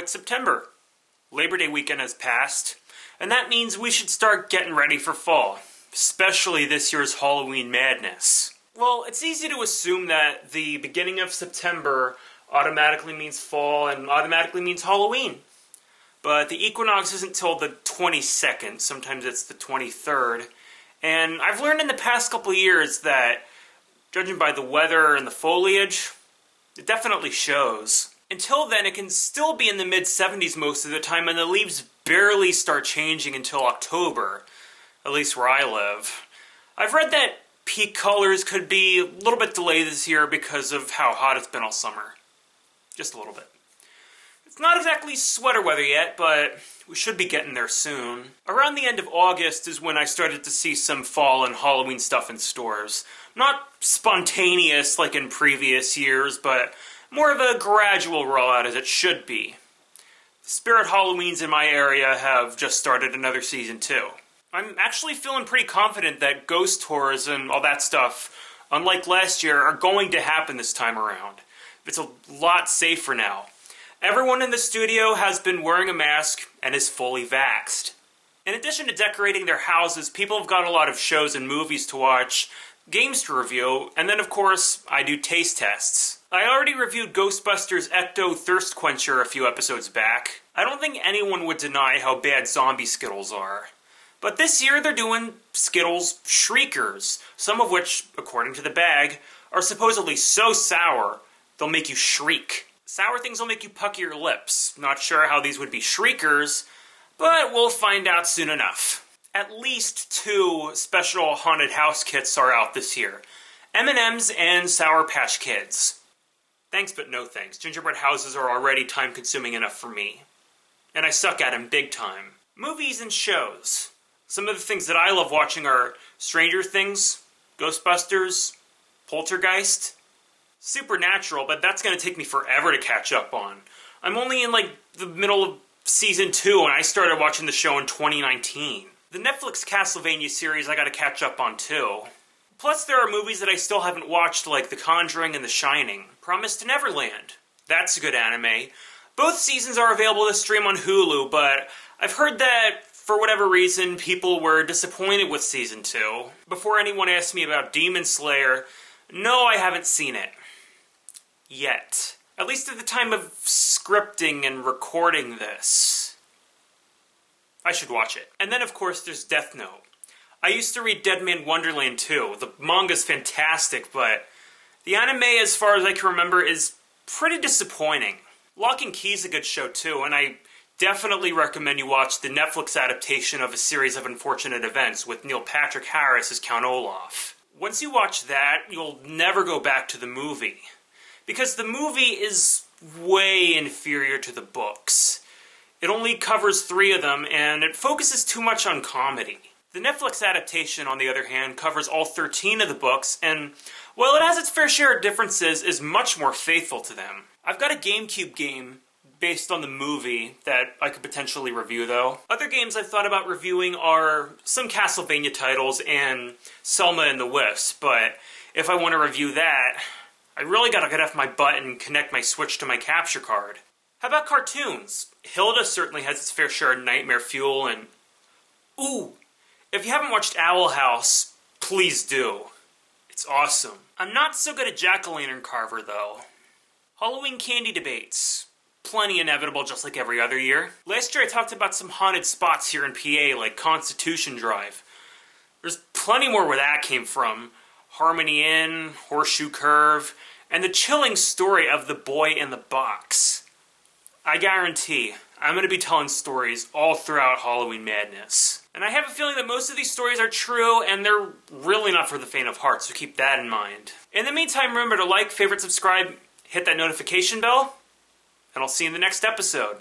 it's September. Labor Day weekend has passed, and that means we should start getting ready for fall, especially this year's Halloween madness. Well, it's easy to assume that the beginning of September automatically means fall and automatically means Halloween. But the equinox isn't till the 22nd, sometimes it's the 23rd, and I've learned in the past couple of years that, judging by the weather and the foliage, it definitely shows. Until then, it can still be in the mid-70s most of the time, and the leaves barely start changing until October, at least where I live. I've read that peak colors could be a little bit delayed this year because of how hot it's been all summer. Just a little bit. It's not exactly sweater weather yet, but we should be getting there soon. Around the end of August is when I started to see some fall and Halloween stuff in stores. Not spontaneous like in previous years, but more of a gradual rollout as it should be. The Spirit Halloweens in my area have just started another season too. I'm actually feeling pretty confident that ghost tours and all that stuff, unlike last year, are going to happen this time around. It's a lot safer now. Everyone in the studio has been wearing a mask and is fully vaxxed. In addition to decorating their houses, people have got a lot of shows and movies to watch, games to review, and then of course, I do taste tests. I already reviewed Ghostbusters Ecto Thirst Quencher a few episodes back. I don't think anyone would deny how bad zombie Skittles are. But this year they're doing Skittles Shriekers, some of which, according to the bag, are supposedly so sour, they'll make you shriek. Sour things will make you pucker your lips. Not sure how these would be Shriekers, but we'll find out soon enough. At least 2 special haunted house kits are out this year. M&M's and Sour Patch Kids. Thanks but no thanks. Gingerbread houses are already time-consuming enough for me. And I suck at them big time. Movies and shows. Some of the things that I love watching are Stranger Things, Ghostbusters, Poltergeist, Supernatural, but that's going to take me forever to catch up on. I'm only in the middle of season 2 and I started watching the show in 2019. The Netflix Castlevania series I got to catch up on too. Plus, there are movies that I still haven't watched, like The Conjuring and The Shining. Promised Neverland. That's a good anime. Both seasons are available to stream on Hulu, but I've heard that, for whatever reason, people were disappointed with Season 2. Before anyone asked me about Demon Slayer, no, I haven't seen it. Yet. At least at the time of scripting and recording this. I should watch it. And then, of course, there's Death Note. I used to read Dead Man Wonderland too. The manga's fantastic, but the anime, as far as I can remember, is pretty disappointing. Lock and Key's a good show too, and I definitely recommend you watch the Netflix adaptation of A Series of Unfortunate Events with Neil Patrick Harris as Count Olaf. Once you watch that, you'll never go back to the movie. Because the movie is way inferior to the books. It only covers 3 of them, and it focuses too much on comedy. The Netflix adaptation, on the other hand, covers all 13 of the books, and while it has its fair share of differences, is much more faithful to them. I've got a GameCube game based on the movie that I could potentially review, though. Other games I've thought about reviewing are some Castlevania titles and Selma and the Wisps, but if I want to review that, I really gotta get off my butt and connect my Switch to my capture card. How about cartoons? Hilda certainly has its fair share of Nightmare Fuel and... Ooh! If you haven't watched Owl House, please do. It's awesome. I'm not so good at Jack-o'-lantern carver, though. Halloween candy debates. Plenty inevitable, just like every other year. Last year I talked about some haunted spots here in PA, like Constitution Drive. There's plenty more where that came from. Harmony Inn, Horseshoe Curve, and the chilling story of the boy in the box. I guarantee I'm going to be telling stories all throughout Halloween madness. And I have a feeling that most of these stories are true, and they're really not for the faint of heart, so keep that in mind. In the meantime, remember to like, favorite, subscribe, hit that notification bell, and I'll see you in the next episode.